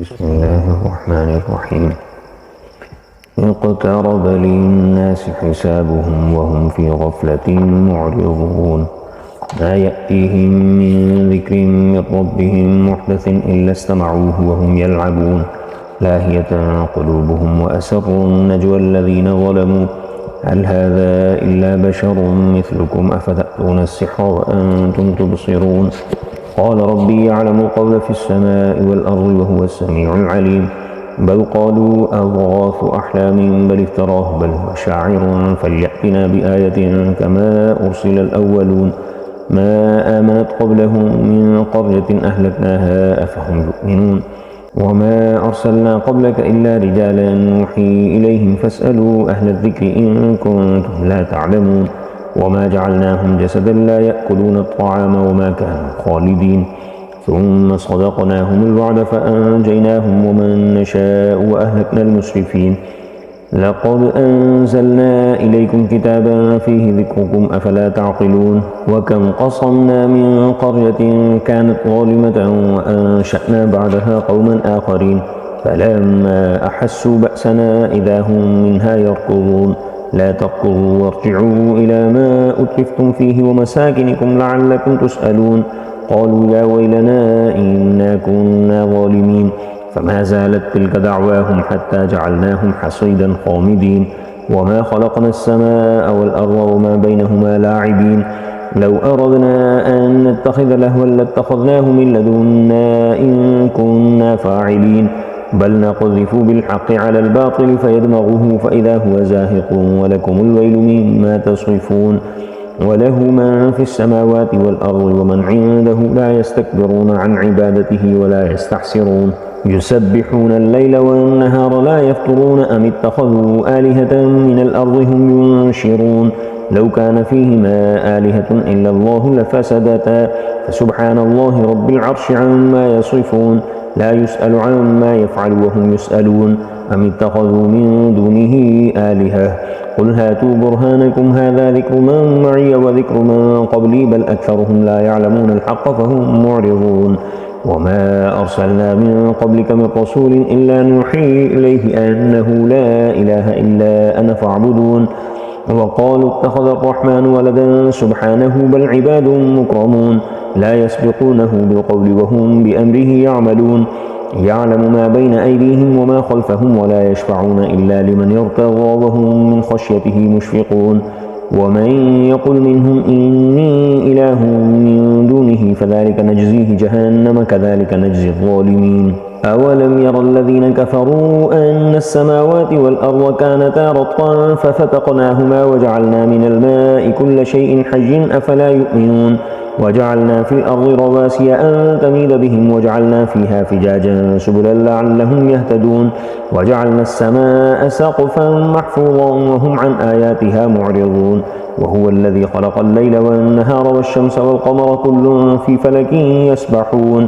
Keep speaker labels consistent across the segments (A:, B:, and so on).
A: بسم الله الرحمن الرحيم. اقترب للناس حسابهم وهم في غفلة معرضون. ما يأتيهم من ذكر من ربهم محدث إلا استمعوه وهم يلعبون لاهية قلوبهم وأسروا النجوى الذين ظلموا هل هذا إلا بشر مثلكم أفتأتون السحر وأنتم تبصرون. قال ربي يعلم القول في السماء والأرض وهو السميع العليم. بل قالوا أضغاث أحلام بل افتراه بل هو شاعر فليأتنا بآية كما أرسل الأولون. ما آمنت قبلهم من قرية أهلكناها أفهم يؤمنون. وما أرسلنا قبلك إلا رجالا نوحي إليهم فاسألوا أهل الذكر إن كنتم لا تعلمون. وما جعلناهم جسدا لا يأكلون الطعام وما كانوا خالدين. ثم صدقناهم الوعد فأنجيناهم ومن نشاء وأهلكنا المسرفين. لقد أنزلنا إليكم كتابا فيه ذكركم أفلا تعقلون. وكم قصمنا من قرية كانت ظالمة وأنشأنا بعدها قوما آخرين فلما أحسوا بأسنا إذا هم منها يركضون. لا تركضوا وارجعوا إلى ما أترفتم فيه ومساكنكم لعلكم تسألون. قالوا يا ويلنا إنا كنا ظالمين. فما زالت تلك دعواهم حتى جعلناهم حصيدا خامدين. وما خلقنا السماء والأرض وما بينهما لاعبين. لو أردنا أن نتخذ لهوا لاتخذناه من لدنا إن كنا فاعلين. بل نقذف بالحق على الباطل فيدمغه فإذا هو زاهق ولكم الويل مما تصفون. وله من في السماوات والأرض ومن عنده لا يستكبرون عن عبادته ولا يستحسرون. يسبحون الليل والنهار لا يفترون أم اتخذوا آلهة من الأرض هم ينشرون. لو كان فيهما آلهة إلا الله لفسدتا فسبحان الله رب العرش عما يصفون. لا يسأل عما يفعل وهم يسألون. أم اتخذوا من دونه آلهة قل هاتوا برهانكم هذا ذكر من معي وذكر من قبلي بل أكثرهم لا يعلمون الحق فهم معرضون. وما أرسلنا من قبلك من رسول إلا نوحي إليه أنه لا إله إلا أنا فاعبدون. وقالوا اتخذ الرحمن ولدا سبحانه بل عباد مكرمون لا يسبقونه بالقول وهم بأمره يعملون. يعلم ما بين أيديهم وما خلفهم ولا يشفعون إلا لمن يرتضى وهم من خشيته مشفقون. ومن يقل منهم إني إله من دونه فذلك نجزيه جهنم كذلك نجزي الظالمين. أولم ير الذين كفروا أن السماوات والأرض كانتا رتقا ففتقناهما وجعلنا من الماء كل شيء حي أفلا يؤمنون. وجعلنا في الأرض رواسي أن تميد بهم وجعلنا فيها فجاجا سبلا لعلهم يهتدون. وجعلنا السماء سقفا محفوظا وهم عن آياتها معرضون. وهو الذي خلق الليل والنهار والشمس والقمر كل في فلك يسبحون.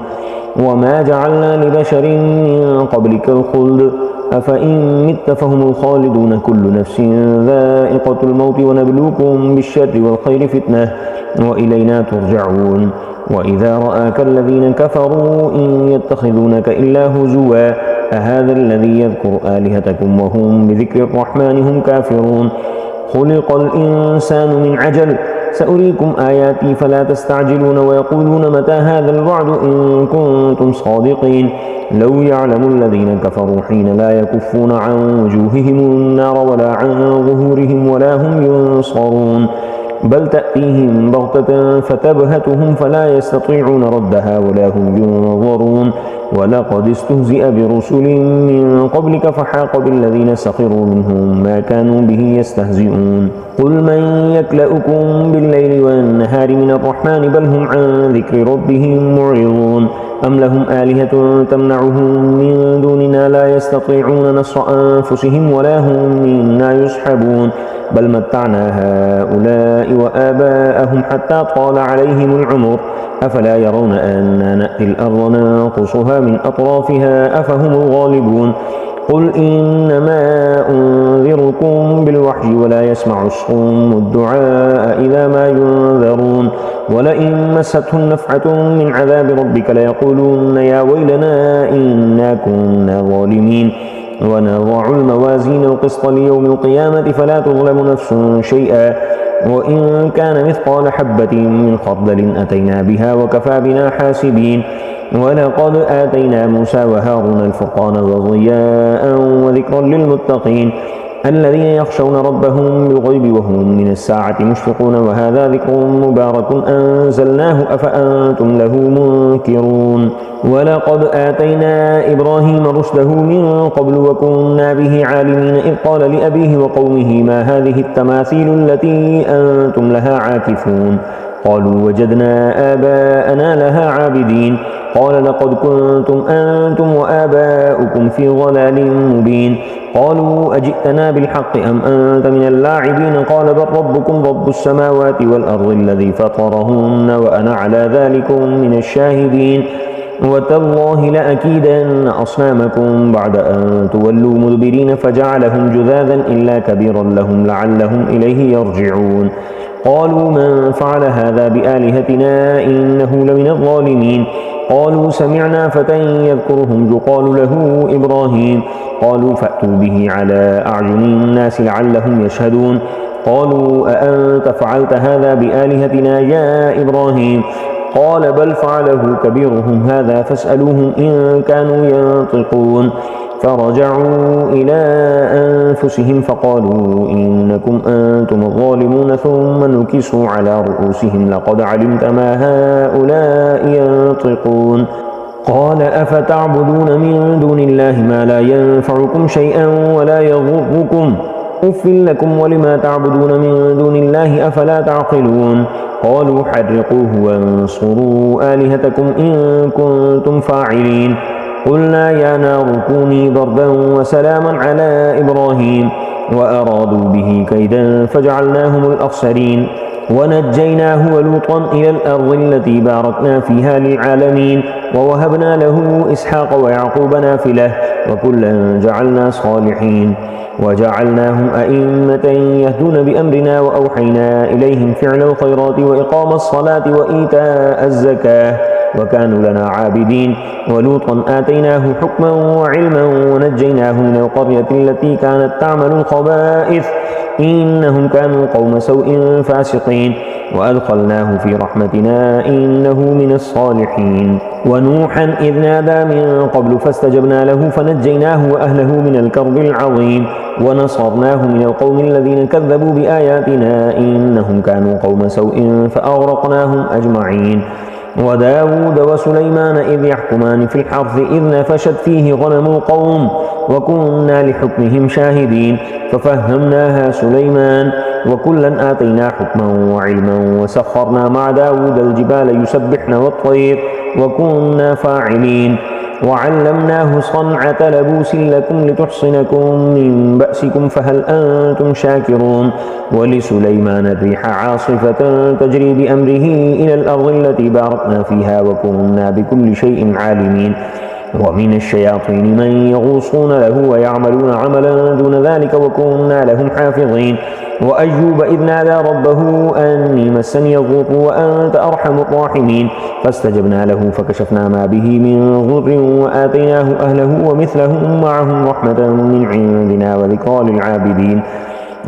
A: وما جعلنا لبشر من قبلك الخلد أفإن مت فهم الخالدون. كل نفس ذائقة الموت ونبلوكم بالشر والخير فتنة وإلينا ترجعون. وإذا رآك الذين كفروا إن يتخذونك إلا هزوا أهذا الذي يذكر آلهتكم وهم بذكر الرحمن هم كافرون. خلق الإنسان من عجل سأريكم آياتي فلا تستعجلون ويقولون متى هذا الوعد إن كنتم صادقين. لو يعلم الذين كفروا حين لا يكفون عن وجوههم النار ولا عن ظهورهم ولا هم ينصرون. بل تأتيهم بغتة فتبهتهم فلا يستطيعون ردها ولا هم ينظرون. ولقد استهزئ برسل من قبلك فحاق بالذين سخروا منهم ما كانوا به يستهزئون. قل من يكلؤكم بالليل والنهار من الرحمن بل هم عن ذكر ربهم معرضون. أم لهم آلهة تمنعهم من دوننا لا يستطيعون نصر أنفسهم ولا هم منا يسحبون. بل متعنا هؤلاء وآباءهم حتى طال عليهم العمر أفلا يرون أنا نأتي الأرض ننقصها من أطرافها أفهم الغالبون. قل إنما أنذركم بالوحي ولا يسمع الصم الدعاء إذا ما ينذرون ولئن مستهم نفحة من عذاب ربك ليقولن يا ويلنا إنا كنا ظالمين ونضع الموازين القسط ليوم القيامة فلا تظلم نفس شيئا وإن كان مثقال حبة من خردل أتينا بها وكفى بنا حاسبين ولقد آتينا موسى وهارون الفرقان وضياء وذكرا للمتقين الذين يخشون ربهم بالغيب وهم من الساعة مشفقون وهذا ذكر مبارك أنزلناه أفأنتم له منكرون ولقد آتينا إبراهيم رشده من قبل وكنا به عالمين إذ قال لأبيه وقومه ما هذه التماثيل التي أنتم لها عاكفون قالوا وجدنا آباءنا لها عابدين قال لقد كنتم أنتم وآباؤكم في ضلال مبين قالوا أجئتنا بالحق أم أنت من اللاعبين قال بل ربكم رب السماوات والأرض الذي فطرهن وأنا على ذلكم من الشاهدين وتالله لأكيدن أصنامكم بعد أن تولوا مدبرين فجعلهم جذاذا إلا كبيرا لهم لعلهم إليه يرجعون قالوا من فعل هذا بآلهتنا إنه لمن الظالمين قالوا سمعنا فتى يذكرهم يقال له إبراهيم قالوا فأتوا به على أعين الناس لعلهم يشهدون قالوا أأنت فعلت هذا بآلهتنا يا إبراهيم قال بل فعله كبيرهم هذا فاسألوهم إن كانوا ينطقون فرجعوا إلى أنفسهم فقالوا إنكم أنتم الظالمون ثم نكسوا على رؤوسهم لقد علمت ما هؤلاء ينطقون قال أفتعبدون من دون الله ما لا ينفعكم شيئا ولا يضركم أف لكم ولما تعبدون من دون الله أفلا تعقلون قالوا حرقوه وانصروا آلهتكم إن كنتم فاعلين قلنا يا نار كوني بردا وسلاما على إبراهيم وأرادوا به كيدا فجعلناهم الأخسرين ونجيناه ولوطا إلى الأرض التي باركنا فيها للعالمين ووهبنا له إسحاق ويعقوب نافلة وكلا جعلنا صالحين وجعلناهم أئمة يهدون بأمرنا وأوحينا إليهم فعل الخيرات وإقام الصلاة وإيتاء الزكاة وكانوا لنا عابدين ولوطا آتيناه حكما وعلما ونجيناه من القرية التي كانت تعمل الخبائث إنهم كانوا قوم سوء فاسقين وأدخلناه في رحمتنا إنه من الصالحين ونوحا إذ نادى من قبل فاستجبنا له فنجيناه وأهله من الكرب العظيم ونصرناه من القوم الذين كذبوا بآياتنا إنهم كانوا قوم سوء فأغرقناهم أجمعين وداود وسليمان إذ يحكمان في الحرث إذ نفشت فيه غنم القوم وكنا لحكمهم شاهدين ففهمناها سليمان وكلا آتينا حكما وعلما وسخرنا مع داود الجبال يسبحن والطير وكنا فاعلين وعلمناه صنعة لبوس لكم لتحصنكم من بأسكم فهل أنتم شاكرون ولسليمان الريح عاصفة تجري بأمره إلى الأرض التي باركنا فيها وكنا بكل شيء عالمين ومن الشياطين من يغوصون له ويعملون عملا دون ذلك وكنا لهم حافظين وأيوب إذ نادى ربه أني مسني الضر وأنت أرحم الراحمين فاستجبنا له فكشفنا ما به من ضر وآتيناه أهله ومثلهم معهم رحمة من عندنا وذكرى للعابدين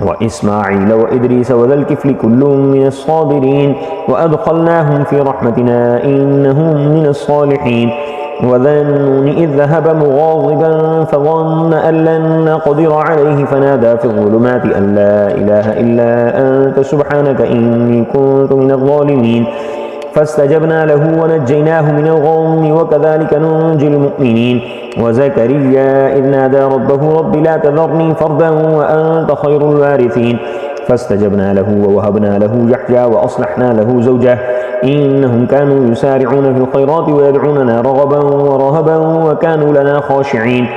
A: وإسماعيل وإدريس وذا الكفل كل من الصابرين وأدخلناهم في رحمتنا إنهم من الصالحين وذا النون إذ ذهب مغاضبا فظن أن لن نقدر عليه فنادى في الظلمات أن لا إله إلا أنت سبحانك إني كنت من الظالمين فاستجبنا له ونجيناه من الغم وكذلك ننجي المؤمنين وزكريا إذ نادى ربه رب لا تذرني فردا وأنت خير الوارثين فاستجبنا له ووهبنا له يحيى وأصلحنا له زوجه إنهم كانوا يسارعون في الخيرات ويدعوننا رغبا ورهبا وكانوا لنا خاشعين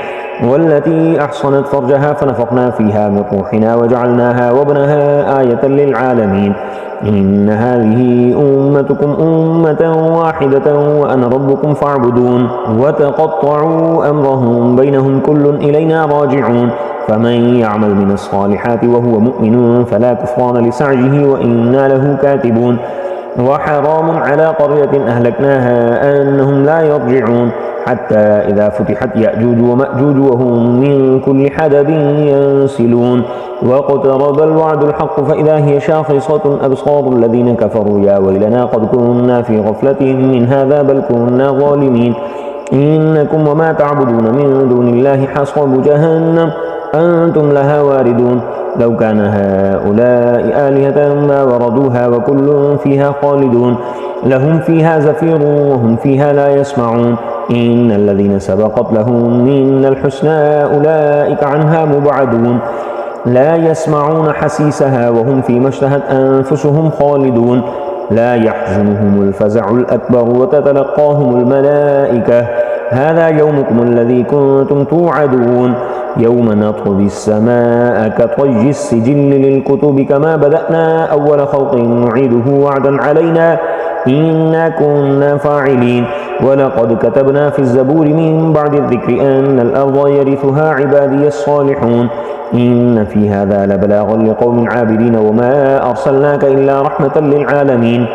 A: والتي أحصنت فرجها فنفخنا فيها من روحنا وجعلناها وابنها آية للعالمين إن هذه أمتكم أمة واحدة وأنا ربكم فاعبدون وتقطعوا أمرهم بينهم كل إلينا راجعون فمن يعمل من الصالحات وهو مؤمن فلا كفران لسعيه وإنا له كاتبون وحرام على قرية أهلكناها أنهم لا يرجعون حتى إذا فتحت يأجوج ومأجوج وهم من كل حدب ينسلون واقترب الوعد الحق فإذا هي شاخصة أبصار الذين كفروا يا ويلنا قد كنا في غفلة من هذا بل كنا ظالمين إنكم وما تعبدون من دون الله حصب جهنم أنتم لها واردون لو كان هؤلاء آلهة ما وردوها وكل فيها خالدون لهم فيها زفير وهم فيها لا يسمعون إن الذين سبقت لهم من الحسنى أولئك عنها مبعدون لا يسمعون حسيسها وهم فيما اشتهت أنفسهم خالدون لا يحزنهم الفزع الأكبر وتتلقاهم الملائكة هذا يومكم الذي كنتم توعدون يوم نطوي السماء كطي السجل للكتب كما بدأنا أول خلق نعيده وعدا علينا إنا كنا فاعلين ولقد كتبنا في الزبور من بعد الذكر أن الأرض يرثها عبادي الصالحون إن في هذا لبلاغا لقوم عابدين وما أرسلناك إلا رحمة للعالمين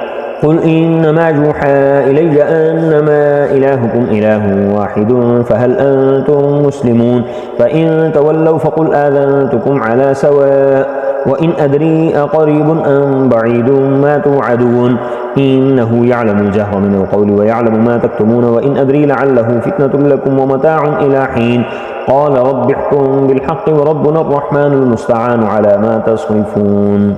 A: قل إنما يوحى إلي أنما إلهكم إله واحد فهل أنتم مسلمون فإن تولوا فقل آذنتكم على سواء وإن أدري أقريب أم بعيد ما توعدون إنه يعلم الجهر من القول ويعلم ما تكتمون وإن أدري لعله فتنة لكم ومتاع إلى حين قال رب احكم بالحق وربنا الرحمن المستعان على ما تصرفون